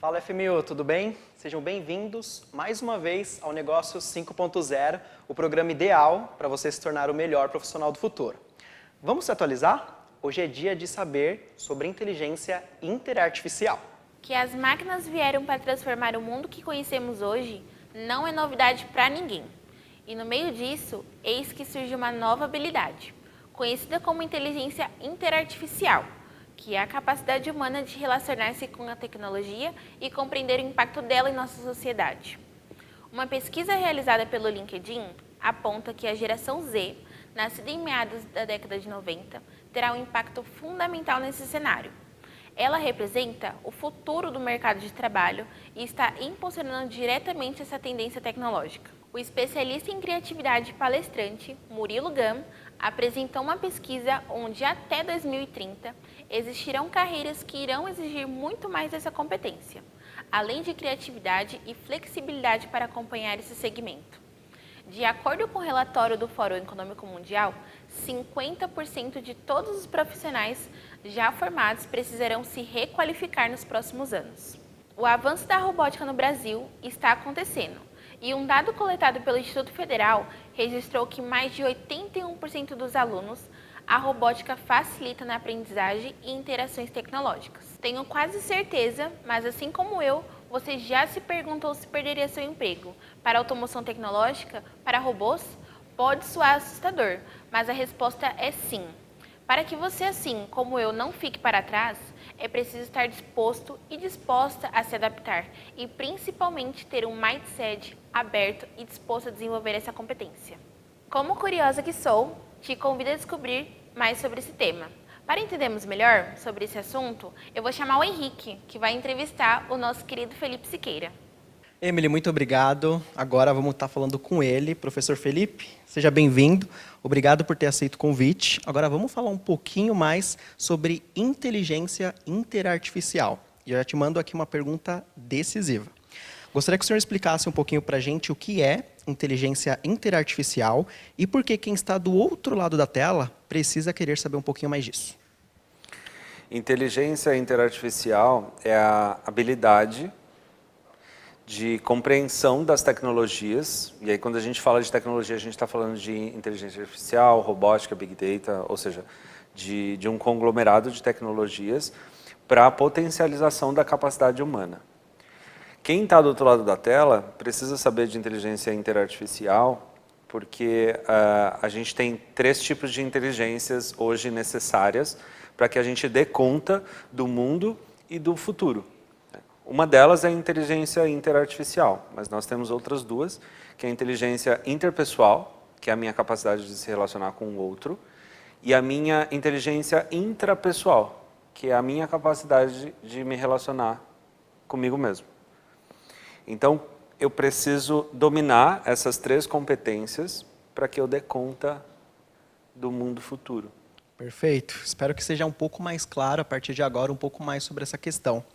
Fala FMU, tudo bem? Sejam bem-vindos mais uma vez ao Negócio 5.0, o programa ideal para você se tornar o melhor profissional do futuro. Vamos se atualizar? Hoje é dia de saber sobre inteligência interartificial. Que as máquinas vieram para transformar o mundo que conhecemos hoje não é novidade para ninguém. E no meio disso, eis que surge uma nova habilidade, conhecida como inteligência interartificial, que é a capacidade humana de relacionar-se com a tecnologia e compreender o impacto dela em nossa sociedade. Uma pesquisa realizada pelo LinkedIn aponta que a geração Z, nascida em meados da década de 90, terá um impacto fundamental nesse cenário. Ela representa o futuro do mercado de trabalho e está impulsionando diretamente essa tendência tecnológica. O especialista em criatividade e palestrante, Murilo Gun, apresentou uma pesquisa onde até 2030 existirão carreiras que irão exigir muito mais dessa competência, além de criatividade e flexibilidade para acompanhar esse segmento. De acordo com o relatório do Fórum Econômico Mundial, 50% de todos os profissionais já formados precisarão se requalificar nos próximos anos. O avanço da robótica no Brasil está acontecendo, e um dado coletado pelo Instituto Federal registrou que mais de 81% dos alunos a robótica facilita na aprendizagem e interações tecnológicas. Tenho quase certeza, mas assim como eu, você já se perguntou se perderia seu emprego para automação tecnológica, para robôs? Pode soar assustador, mas a resposta é sim. Para que você, assim como eu, não fique para trás, é preciso estar disposto e disposta a se adaptar e, principalmente, ter um mindset aberto e disposto a desenvolver essa competência. Como curiosa que sou, te convido a descobrir mais sobre esse tema. Para entendermos melhor sobre esse assunto, eu vou chamar o Henrique, que vai entrevistar o nosso querido Felipe Siqueira. Emily, muito obrigado. Agora vamos estar falando com ele, professor Felipe. Seja bem-vindo. Obrigado por ter aceito o convite. Agora vamos falar um pouquinho mais sobre inteligência interartificial. E eu já te mando aqui uma pergunta decisiva. Gostaria que o senhor explicasse um pouquinho para a gente o que é inteligência interartificial e por que quem está do outro lado da tela precisa querer saber um pouquinho mais disso. Inteligência interartificial é a habilidade de compreensão das tecnologias, e aí quando a gente fala de tecnologia, a gente está falando de inteligência artificial, robótica, big data, ou seja, de um conglomerado de tecnologias para a potencialização da capacidade humana. Quem está do outro lado da tela precisa saber de inteligência interartificial, porque a gente tem 3 tipos de inteligências hoje necessárias para que a gente dê conta do mundo e do futuro. Uma delas é a inteligência interartificial, mas nós temos outras 2, que é a inteligência interpessoal, que é a minha capacidade de se relacionar com o outro, e a minha inteligência intrapessoal, que é a minha capacidade de me relacionar comigo mesmo. Então, eu preciso dominar essas 3 competências para que eu dê conta do mundo futuro. Perfeito. Espero que seja um pouco mais claro a partir de agora, um pouco mais sobre essa questão.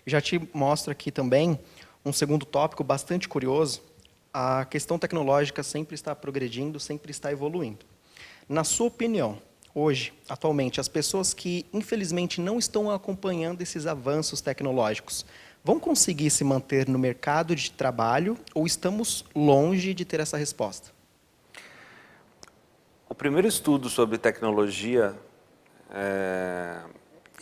Eu já te mostro aqui também um segundo tópico bastante curioso. A questão tecnológica sempre está progredindo, sempre está evoluindo. Na sua opinião, hoje, atualmente, as pessoas que infelizmente não estão acompanhando esses avanços tecnológicos, vão conseguir se manter no mercado de trabalho ou estamos longe de ter essa resposta? O primeiro estudo sobre tecnologia,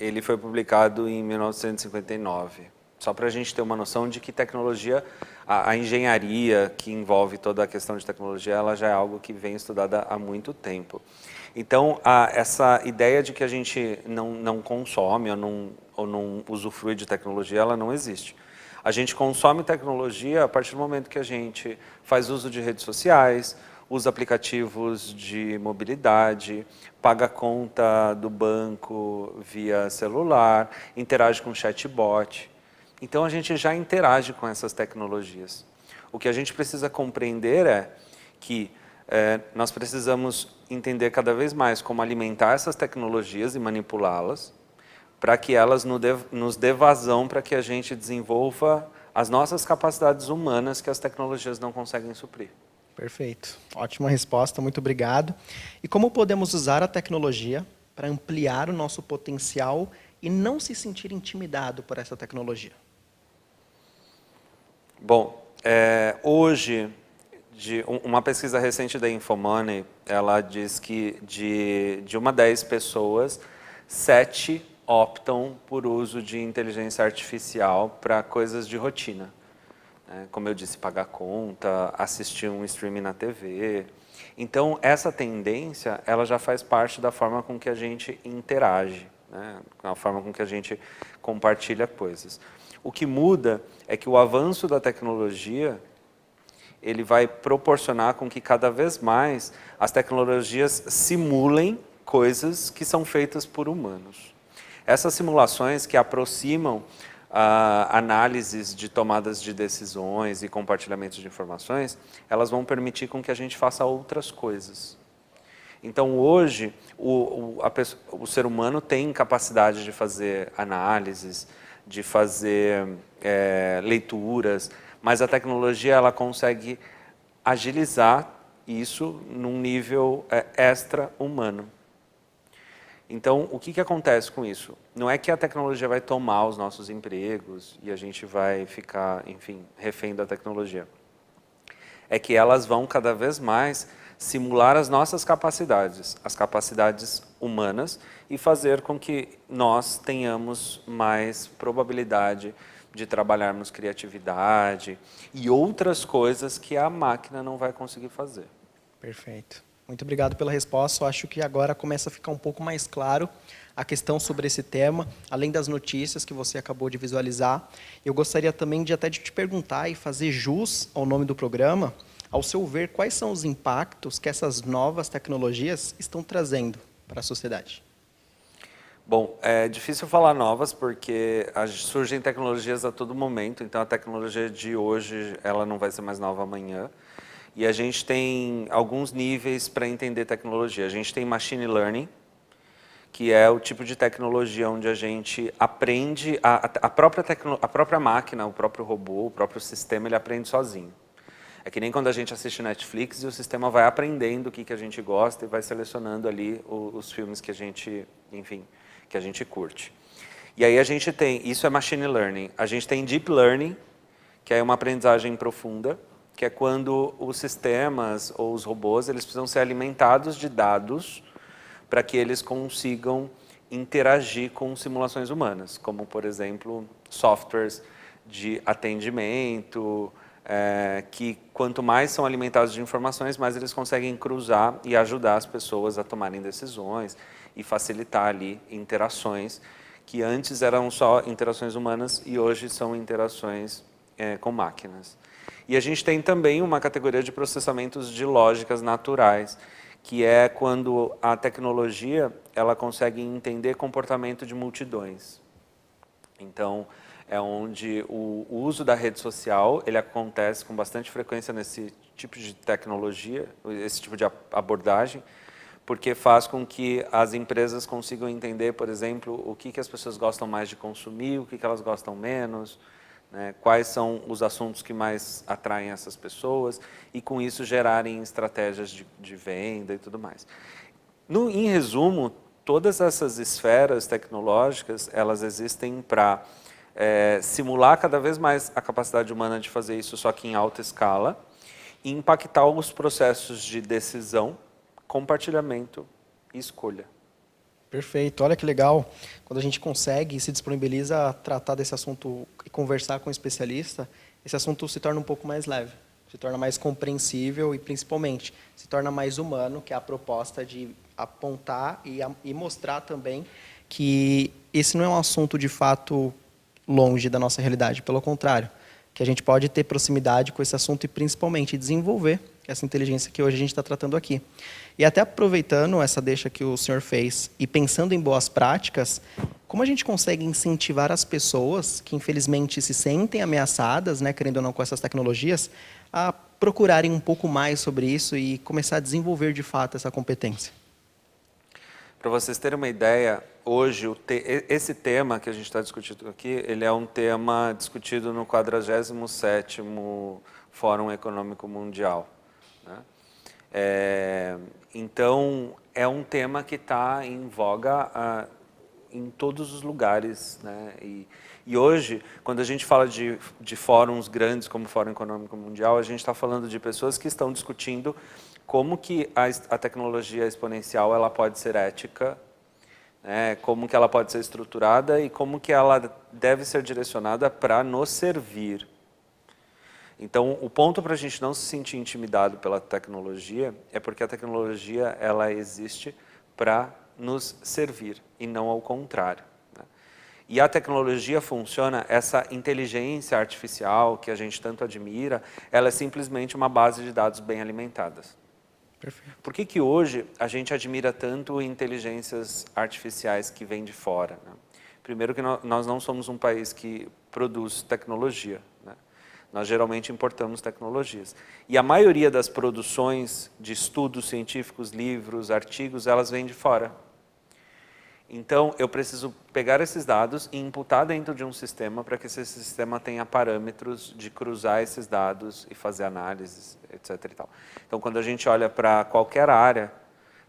ele foi publicado em 1959. Só para a gente ter uma noção de que tecnologia, a engenharia que envolve toda a questão de tecnologia, ela já é algo que vem estudada há muito tempo. Então, essa ideia de que a gente não consome ou não usufrui de tecnologia, ela não existe. A gente consome tecnologia a partir do momento que a gente faz uso de redes sociais, usa aplicativos de mobilidade, paga a conta do banco via celular, interage com chatbot. Então, a gente já interage com essas tecnologias. O que a gente precisa compreender é que nós precisamos entender cada vez mais como alimentar essas tecnologias e manipulá-las, para que elas nos dê vazão para que a gente desenvolva as nossas capacidades humanas que as tecnologias não conseguem suprir. Perfeito. Ótima resposta, muito obrigado. E como podemos usar a tecnologia para ampliar o nosso potencial e não se sentir intimidado por essa tecnologia? Bom, hoje, uma pesquisa recente da Infomoney, ela diz que de uma 10 pessoas, 7 optam por uso de inteligência artificial para coisas de rotina. Como eu disse, pagar conta, assistir um streaming na TV. Então, essa tendência, ela já faz parte da forma com que a gente interage, né? A forma com que a gente compartilha coisas. O que muda é que o avanço da tecnologia, ele vai proporcionar com que cada vez mais as tecnologias simulem coisas que são feitas por humanos. Essas simulações que aproximam análises de tomadas de decisões e compartilhamentos de informações, elas vão permitir com que a gente faça outras coisas. Então, hoje, o ser humano tem capacidade de fazer análises, de fazer leituras, mas a tecnologia ela consegue agilizar isso num nível extra-humano. Então, o que acontece com isso? Não é que a tecnologia vai tomar os nossos empregos e a gente vai ficar, enfim, refém da tecnologia. É que elas vão cada vez mais simular as nossas capacidades, as capacidades humanas, e fazer com que nós tenhamos mais probabilidade de trabalharmos criatividade e outras coisas que a máquina não vai conseguir fazer. Perfeito. Muito obrigado pela resposta. Eu acho que agora começa a ficar um pouco mais claro a questão sobre esse tema, além das notícias que você acabou de visualizar. Eu gostaria também de te perguntar e fazer jus ao nome do programa. Ao seu ver, quais são os impactos que essas novas tecnologias estão trazendo para a sociedade? Bom, é difícil falar novas porque surgem tecnologias a todo momento, então a tecnologia de hoje ela não vai ser mais nova amanhã. E a gente tem alguns níveis para entender tecnologia. A gente tem machine learning, que é o tipo de tecnologia onde a gente aprende, a própria máquina, o próprio robô, o próprio sistema, ele aprende sozinho. É que nem quando a gente assiste Netflix e o sistema vai aprendendo o que a gente gosta e vai selecionando ali os filmes que a gente, enfim, que a gente curte. E aí a gente tem, isso é machine learning. A gente tem deep learning, que é uma aprendizagem profunda, que é quando os sistemas ou os robôs eles precisam ser alimentados de dados para que eles consigam interagir com simulações humanas, como, por exemplo, softwares de atendimento, que quanto mais são alimentados de informações, mais eles conseguem cruzar e ajudar as pessoas a tomarem decisões e facilitar ali interações que antes eram só interações humanas e hoje são interações com máquinas. E a gente tem também uma categoria de processamentos de lógicas naturais, que é quando a tecnologia ela consegue entender comportamento de multidões. Então, é onde o uso da rede social ele acontece com bastante frequência nesse tipo de tecnologia, esse tipo de abordagem, porque faz com que as empresas consigam entender, por exemplo, o que as pessoas gostam mais de consumir, o que elas gostam menos, né, quais são os assuntos que mais atraem essas pessoas e, com isso, gerarem estratégias de venda e tudo mais. Em resumo, todas essas esferas tecnológicas, elas existem para simular cada vez mais a capacidade humana de fazer isso, só que em alta escala, e impactar os processos de decisão, compartilhamento e escolha. Perfeito, olha que legal. Quando a gente consegue e se disponibiliza a tratar desse assunto e conversar com um especialista, esse assunto se torna um pouco mais leve, se torna mais compreensível e, principalmente, se torna mais humano, que é a proposta de apontar e mostrar também que esse não é um assunto, de fato, longe da nossa realidade. Pelo contrário, que a gente pode ter proximidade com esse assunto e, principalmente, desenvolver essa inteligência que hoje a gente está tratando aqui. E até aproveitando essa deixa que o senhor fez e pensando em boas práticas, como a gente consegue incentivar as pessoas que, infelizmente, se sentem ameaçadas, né, querendo ou não, com essas tecnologias, a procurarem um pouco mais sobre isso e começar a desenvolver, de fato, essa competência? Para vocês terem uma ideia, hoje esse tema que a gente está discutindo aqui, ele é um tema discutido no 47º Fórum Econômico Mundial, né? Então, é um tema que está em voga em todos os lugares, né? E hoje, quando a gente fala de fóruns grandes como o Fórum Econômico Mundial, a gente está falando de pessoas que estão discutindo como que a tecnologia exponencial ela pode ser ética, né, como que ela pode ser estruturada e como que ela deve ser direcionada para nos servir. Então, o ponto para a gente não se sentir intimidado pela tecnologia é porque a tecnologia ela existe para nos servir e não ao contrário. Né? E a tecnologia funciona, essa inteligência artificial que a gente tanto admira, ela é simplesmente uma base de dados bem alimentadas. Perfeito. Por que hoje a gente admira tanto inteligências artificiais que vêm de fora? Né? Primeiro que nós não somos um país que produz tecnologia. Né? Nós geralmente importamos tecnologias. E a maioria das produções de estudos científicos, livros, artigos, elas vêm de fora. Então, eu preciso pegar esses dados e imputar dentro de um sistema para que esse sistema tenha parâmetros de cruzar esses dados e fazer análises, etc. E tal. Então, quando a gente olha para qualquer área,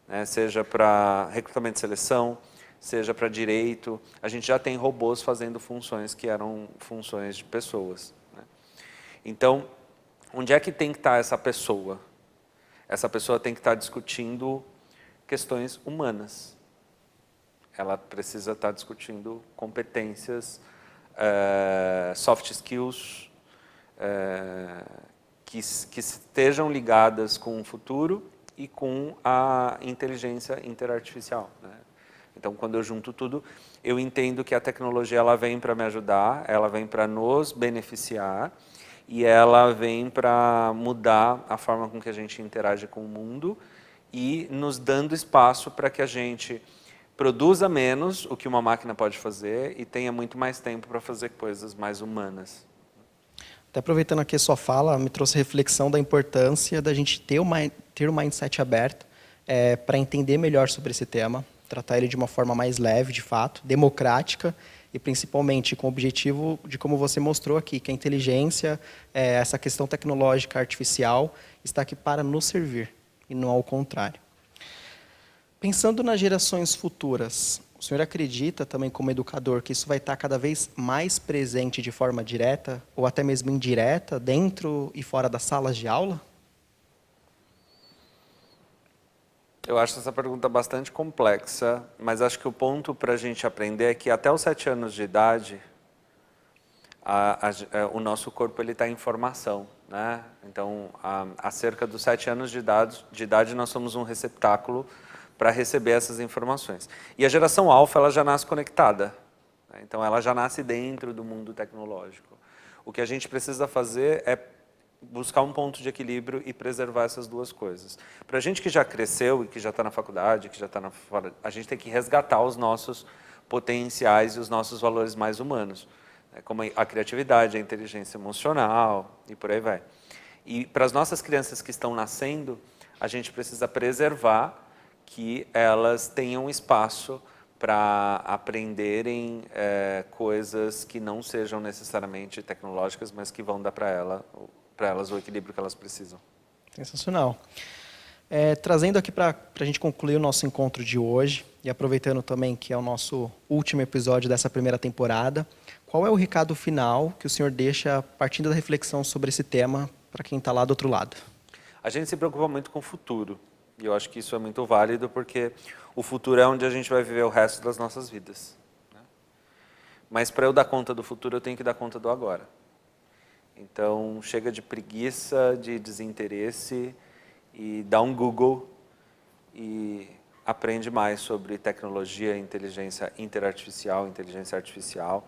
né, seja para recrutamento e seleção, seja para direito, a gente já tem robôs fazendo funções que eram funções de pessoas. Né? Então, onde é que tem que estar essa pessoa? Essa pessoa tem que estar discutindo questões humanas. Ela precisa estar discutindo competências, soft skills, que estejam ligadas com o futuro e com a inteligência interartificial. Né? Então, quando eu junto tudo, eu entendo que a tecnologia ela vem para me ajudar, ela vem para nos beneficiar e ela vem para mudar a forma com que a gente interage com o mundo e nos dando espaço para que a gente produza menos o que uma máquina pode fazer e tenha muito mais tempo para fazer coisas mais humanas. Até aproveitando aqui a sua fala, me trouxe reflexão da importância da gente ter o mindset aberto para entender melhor sobre esse tema, tratar ele de uma forma mais leve, de fato, democrática e principalmente com o objetivo de, como você mostrou aqui, que a inteligência, essa questão tecnológica artificial, está aqui para nos servir e não ao contrário. Pensando nas gerações futuras, o senhor acredita também como educador que isso vai estar cada vez mais presente de forma direta ou até mesmo indireta dentro e fora das salas de aula? Eu acho essa pergunta bastante complexa, mas acho que o ponto para a gente aprender é que até os 7 anos de idade, o nosso corpo está em formação. Né? Então, há cerca dos 7 anos de idade, nós somos um receptáculo para receber essas informações. E a geração alfa ela já nasce conectada. Né? Então, ela já nasce dentro do mundo tecnológico. O que a gente precisa fazer é buscar um ponto de equilíbrio e preservar essas duas coisas. Para a gente que já cresceu e que já está na faculdade, que já está fora, a gente tem que resgatar os nossos potenciais e os nossos valores mais humanos, né? Como a criatividade, a inteligência emocional e por aí vai. E para as nossas crianças que estão nascendo, a gente precisa preservar que elas tenham espaço para aprenderem coisas que não sejam necessariamente tecnológicas, mas que vão dar para elas o equilíbrio que elas precisam. Sensacional. Trazendo aqui para a gente concluir o nosso encontro de hoje, e aproveitando também que é o nosso último episódio dessa primeira temporada, qual é o recado final que o senhor deixa partindo da reflexão sobre esse tema para quem está lá do outro lado? A gente se preocupa muito com o futuro. E eu acho que isso é muito válido porque o futuro é onde a gente vai viver o resto das nossas vidas. Né? Mas para eu dar conta do futuro, eu tenho que dar conta do agora. Então, chega de preguiça, de desinteresse e dá um Google e aprende mais sobre tecnologia, inteligência interartificial, inteligência artificial.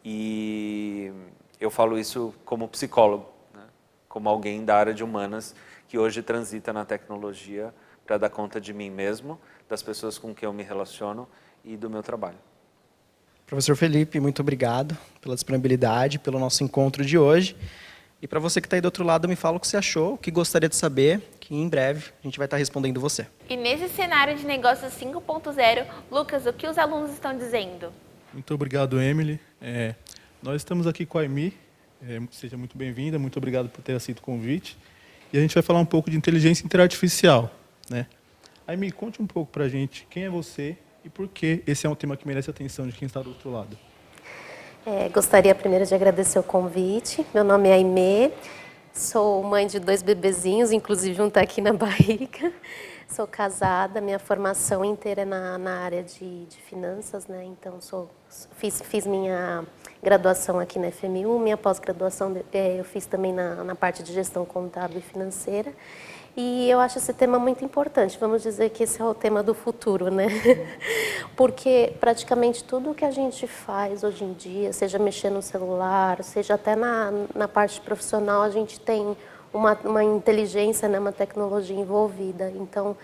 E eu falo isso como psicólogo, né? Como alguém da área de humanas que hoje transita na tecnologia para dar conta de mim mesmo, das pessoas com quem eu me relaciono e do meu trabalho. Professor Felipe, muito obrigado pela disponibilidade, pelo nosso encontro de hoje. E para você que está aí do outro lado, me fala o que você achou, o que gostaria de saber, que em breve a gente vai estar respondendo você. E nesse cenário de negócios 5.0, Lucas, o que os alunos estão dizendo? Muito obrigado, Emily. Nós estamos aqui com a Aimee. Seja muito bem-vinda, muito obrigado por ter aceito o convite. E a gente vai falar um pouco de inteligência interartificial. Né? Aimee, conte um pouco para a gente quem é você e por que esse é um tema que merece a atenção de quem está do outro lado. Gostaria primeiro de agradecer o convite. Meu nome é Aimee, sou mãe de 2 bebezinhos, inclusive um está aqui na barriga. Sou casada, minha formação inteira é na área de finanças, né? Então fiz minha graduação aqui na FMU, minha pós-graduação eu fiz também na parte de gestão contábil e financeira. E eu acho esse tema muito importante, vamos dizer que esse é o tema do futuro, né? Porque praticamente tudo que a gente faz hoje em dia, seja mexer no celular, seja até na parte profissional, a gente tem uma inteligência, né, uma tecnologia envolvida. Então,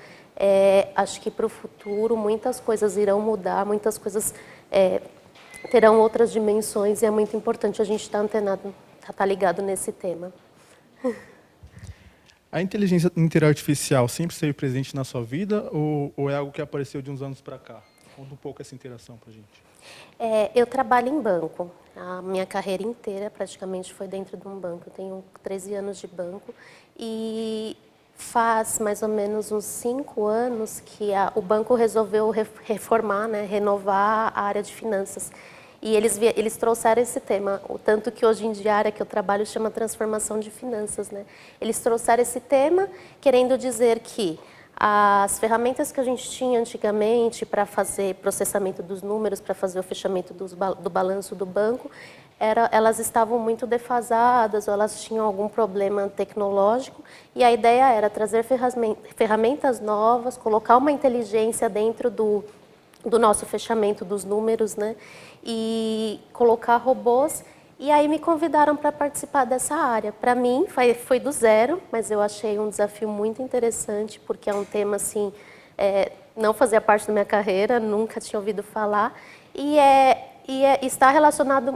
acho que para o futuro muitas coisas irão mudar, muitas coisas terão outras dimensões e é muito importante a gente estar antenado, estar ligado nesse tema. A inteligência interartificial sempre esteve presente na sua vida ou é algo que apareceu de uns anos para cá? Conta um pouco essa interação para a gente. Eu trabalho em banco. A minha carreira inteira praticamente foi dentro de um banco. Eu tenho 13 anos de banco e faz mais ou menos uns 5 anos que o banco resolveu reformar, né, renovar a área de finanças. E eles trouxeram esse tema, o tanto que hoje em dia a área que eu trabalho chama transformação de finanças, né? Eles trouxeram esse tema querendo dizer que as ferramentas que a gente tinha antigamente para fazer processamento dos números, para fazer o fechamento do balanço do banco, elas estavam muito defasadas ou elas tinham algum problema tecnológico e a ideia era trazer ferramentas novas, colocar uma inteligência dentro do nosso fechamento dos números, né? E colocar robôs. E aí me convidaram para participar dessa área. Para mim, foi do zero, mas eu achei um desafio muito interessante, porque é um tema, assim, não fazia parte da minha carreira, nunca tinha ouvido falar,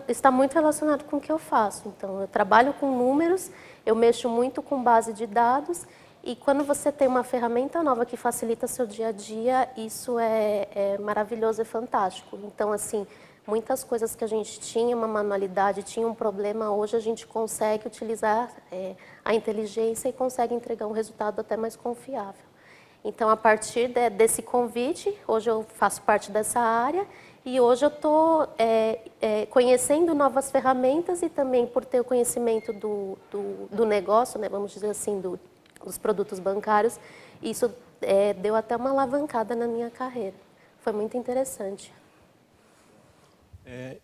está muito relacionado com o que eu faço. Então, eu trabalho com números, eu mexo muito com base de dados, e quando você tem uma ferramenta nova que facilita seu dia a dia, isso é maravilhoso, é fantástico. Então, assim, muitas coisas que a gente tinha uma manualidade, tinha um problema, hoje a gente consegue utilizar a inteligência e consegue entregar um resultado até mais confiável. Então, a partir desse convite, hoje eu faço parte dessa área e hoje eu estou conhecendo novas ferramentas e também por ter o conhecimento do negócio, né, vamos dizer assim, dos produtos bancários, isso deu até uma alavancada na minha carreira. Foi muito interessante.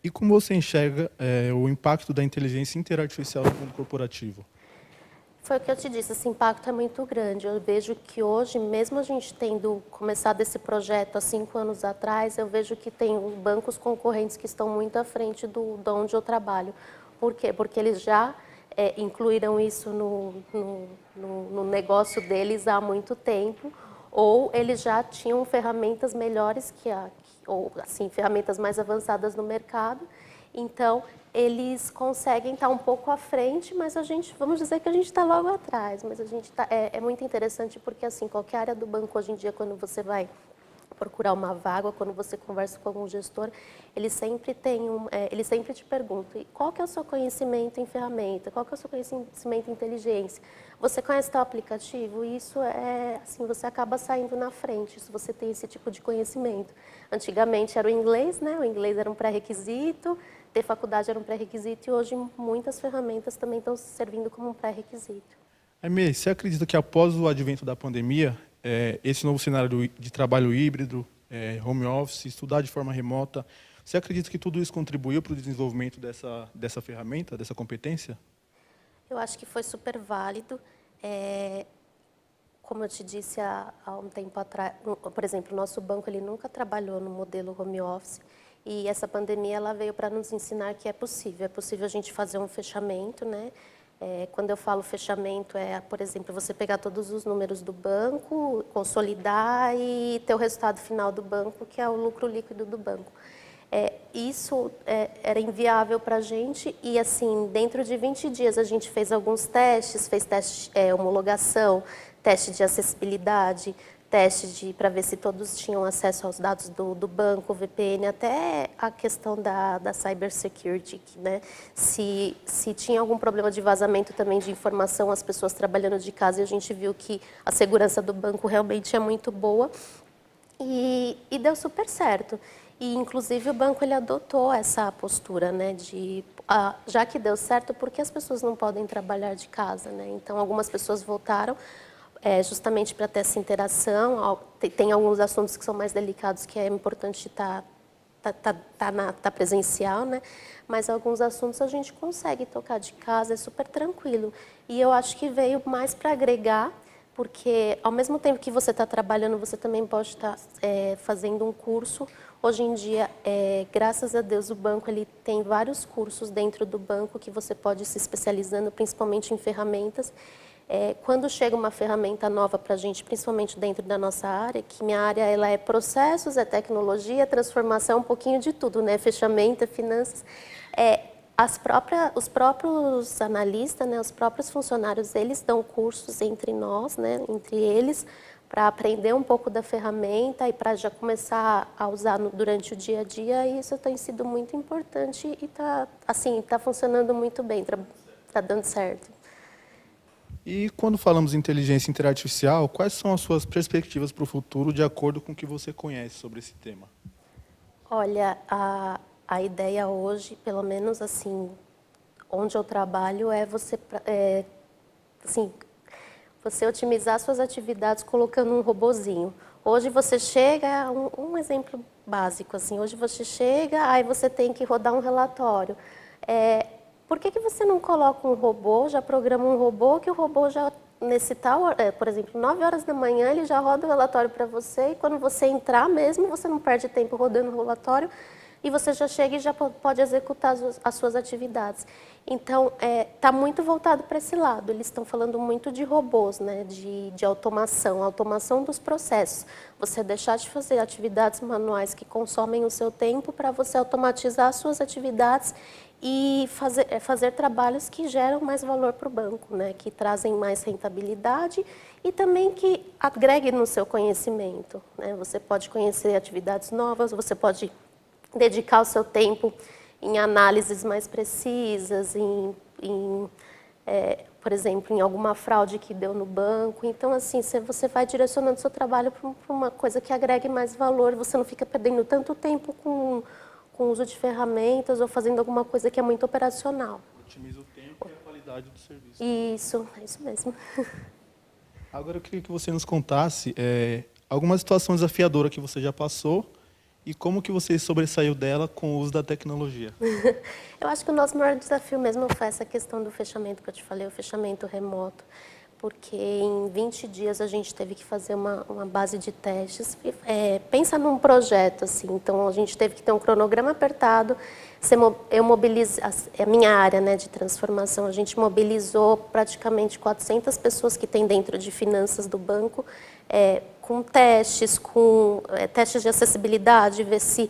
E como você enxerga o impacto da inteligência interartificial no mundo corporativo? Foi o que eu te disse, esse impacto é muito grande. Eu vejo que hoje, mesmo a gente tendo começado esse projeto há 5 anos atrás, eu vejo que tem bancos concorrentes que estão muito à frente de onde eu trabalho. Por quê? Porque eles já incluíram isso no negócio deles há muito tempo, ou eles já tinham ferramentas melhores ou assim, ferramentas mais avançadas no mercado. Então, eles conseguem estar um pouco à frente, mas vamos dizer que a gente está logo atrás. Mas a gente é muito interessante porque, assim, qualquer área do banco hoje em dia, quando você vai procurar uma vaga, quando você conversa com algum gestor, eles sempre te perguntam: qual que é o seu conhecimento em ferramenta? Qual que é o seu conhecimento em inteligência? Você conhece tal aplicativo? Isso assim, você acaba saindo na frente, se você tem esse tipo de conhecimento. Antigamente era o inglês, né? O inglês era um pré-requisito, ter faculdade era um pré-requisito e hoje muitas ferramentas também estão servindo como um pré-requisito. Aimee, você acredita que após o advento da pandemia, esse novo cenário de trabalho híbrido, home office, estudar de forma remota, você acredita que tudo isso contribuiu para o desenvolvimento dessa ferramenta, dessa competência? Eu acho que foi super válido. Como eu te disse há um tempo atrás, por exemplo, o nosso banco ele nunca trabalhou no modelo home office e essa pandemia ela veio para nos ensinar que é possível a gente fazer um fechamento, né? Quando eu falo fechamento, por exemplo, você pegar todos os números do banco, consolidar e ter o resultado final do banco, que é o lucro líquido do banco. Isso era inviável para a gente e, assim, dentro de 20 dias a gente fez alguns testes, fez teste de homologação, teste de acessibilidade, teste para ver se todos tinham acesso aos dados do banco, VPN, até a questão da cybersecurity, né? Se tinha algum problema de vazamento também de informação, as pessoas trabalhando de casa, e a gente viu que a segurança do banco realmente é muito boa e deu super certo. E, inclusive, o banco ele adotou essa postura, né, de já que deu certo, por que as pessoas não podem trabalhar de casa, né? Então, algumas pessoas voltaram justamente para ter essa interação. Tem alguns assuntos que são mais delicados que é importante estar presencial, né? Mas alguns assuntos a gente consegue tocar de casa, é super tranquilo. E eu acho que veio mais para agregar, porque ao mesmo tempo que você está trabalhando, você também pode estar fazendo um curso. Hoje em dia, graças a Deus, o banco ele tem vários cursos dentro do banco que você pode ir se especializando, principalmente em ferramentas. Quando chega uma ferramenta nova para a gente, principalmente dentro da nossa área, que minha área ela é processos, é tecnologia, transformação, um pouquinho de tudo, né? Fechamento, finanças. Os próprios analistas, né, os próprios funcionários, eles dão cursos entre nós, né, entre eles, para aprender um pouco da ferramenta e para já começar a usar durante o dia a dia. E isso tem sido muito importante e tá funcionando muito bem, tá dando certo. E quando falamos em inteligência artificial, quais são as suas perspectivas para o futuro, de acordo com o que você conhece sobre esse tema? Olha, a ideia hoje, pelo menos assim, onde eu trabalho, é você otimizar suas atividades colocando um robozinho. Hoje você chega, um exemplo básico, assim, hoje você chega, aí você tem que rodar um relatório. Por que você não coloca um robô, já programa um robô, que o robô já, nesse tal, por exemplo, 9 horas da manhã, ele já roda o relatório para você, e quando você entrar mesmo, você não perde tempo rodando o relatório, e você já chega e já pode executar as suas atividades. Então, está muito voltado para esse lado. Eles estão falando muito de robôs, né? de automação dos processos. Você deixar de fazer atividades manuais que consomem o seu tempo para você automatizar as suas atividades e fazer trabalhos que geram mais valor para o banco, né? Que trazem mais rentabilidade e também que agreguem no seu conhecimento, né? Você pode conhecer atividades novas, você pode dedicar o seu tempo em análises mais precisas, por exemplo, em alguma fraude que deu no banco. Então, assim, você vai direcionando o seu trabalho para uma coisa que agregue mais valor, você não fica perdendo tanto tempo com o uso de ferramentas ou fazendo alguma coisa que é muito operacional. Otimiza o tempo e a qualidade do serviço. Isso, é isso mesmo. Agora, eu queria que você nos contasse alguma situação desafiadora que você já passou e como que você sobressaiu dela com o uso da tecnologia. Eu acho que o nosso maior desafio mesmo foi essa questão do fechamento que eu te falei, o fechamento remoto, porque em 20 dias a gente teve que fazer uma base de testes. Pensa num projeto, assim, então a gente teve que ter um cronograma apertado. Eu mobilizei, a minha área, né, de transformação, a gente mobilizou praticamente 400 pessoas que tem dentro de finanças do banco, com testes de acessibilidade, ver se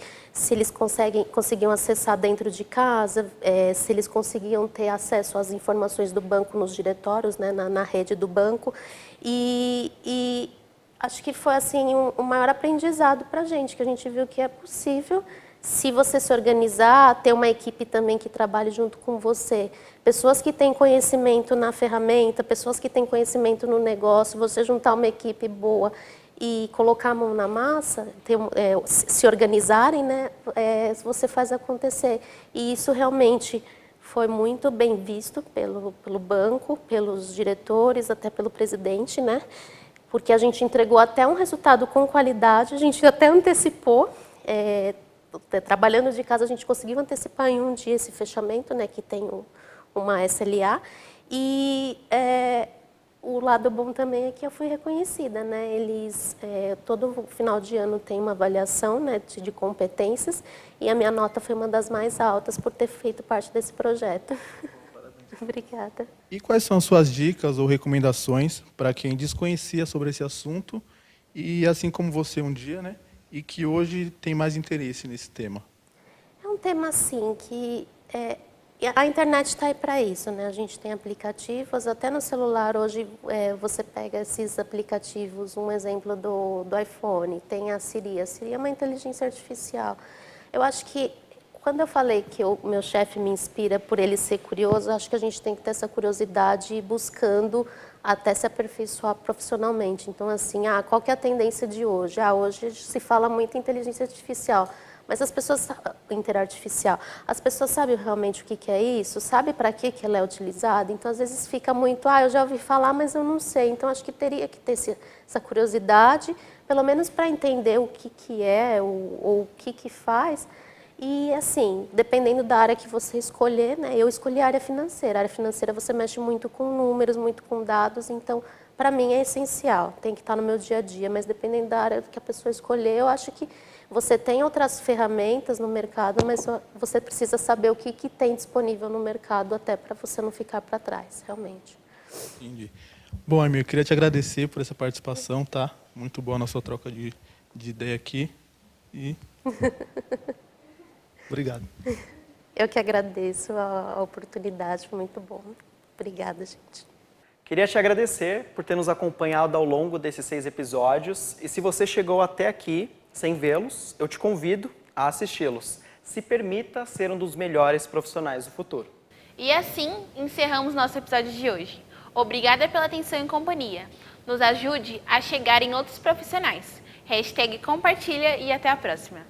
eles conseguiam acessar dentro de casa, se eles conseguiam ter acesso às informações do banco nos diretórios, né, na rede do banco. E acho que foi assim, um maior aprendizado para a gente, que a gente viu que é possível, se você se organizar, ter uma equipe também que trabalhe junto com você. Pessoas que têm conhecimento na ferramenta, pessoas que têm conhecimento no negócio, você juntar uma equipe boa e colocar a mão na massa, se organizarem, né, você faz acontecer. E isso realmente foi muito bem visto pelo banco, pelos diretores, até pelo presidente, né, porque a gente entregou até um resultado com qualidade, a gente até antecipou. Trabalhando de casa, a gente conseguiu antecipar em um dia esse fechamento, né, que tem uma SLA. E o lado bom também é que eu fui reconhecida, né? Eles, todo final de ano tem uma avaliação, né, de competências, e a minha nota foi uma das mais altas por ter feito parte desse projeto. Obrigada. E quais são as suas dicas ou recomendações para quem desconhecia sobre esse assunto e, assim como você um dia, né, e que hoje tem mais interesse nesse tema? É um tema, assim, que a internet está aí para isso, né? A gente tem aplicativos, até no celular hoje você pega esses aplicativos, um exemplo do iPhone, tem a Siri. A Siri é uma inteligência artificial. Eu acho que, quando eu falei que o meu chefe me inspira por ele ser curioso, eu acho que a gente tem que ter essa curiosidade e ir buscando até se aperfeiçoar profissionalmente. Então, assim, qual que é a tendência de hoje? Hoje se fala muito em inteligência artificial, Mas as pessoas, interartificial, as pessoas sabem realmente o que é isso? Sabe para que ela é utilizada? Então, às vezes fica muito, eu já ouvi falar, mas eu não sei. Então, acho que teria que ter essa curiosidade, pelo menos para entender o que é ou o que faz. E, assim, dependendo da área que você escolher, né? Eu escolhi a área financeira. A área financeira você mexe muito com números, muito com dados, então, para mim é essencial. Tem que estar no meu dia a dia, mas dependendo da área que a pessoa escolher, eu acho que você tem outras ferramentas no mercado, mas você precisa saber o que tem disponível no mercado até para você não ficar para trás, realmente. Entendi. Bom, Aimee, eu queria te agradecer por essa participação, tá? Muito boa a nossa troca de ideia aqui. E... Obrigado. Eu que agradeço a oportunidade, foi muito bom. Obrigada, gente. Queria te agradecer por ter nos acompanhado ao longo desses 6 episódios. E se você chegou até aqui sem vê-los, eu te convido a assisti-los. Se permita ser um dos melhores profissionais do futuro. E assim encerramos nosso episódio de hoje. Obrigada pela atenção e companhia. Nos ajude a chegar em outros profissionais. #compartilha e até a próxima.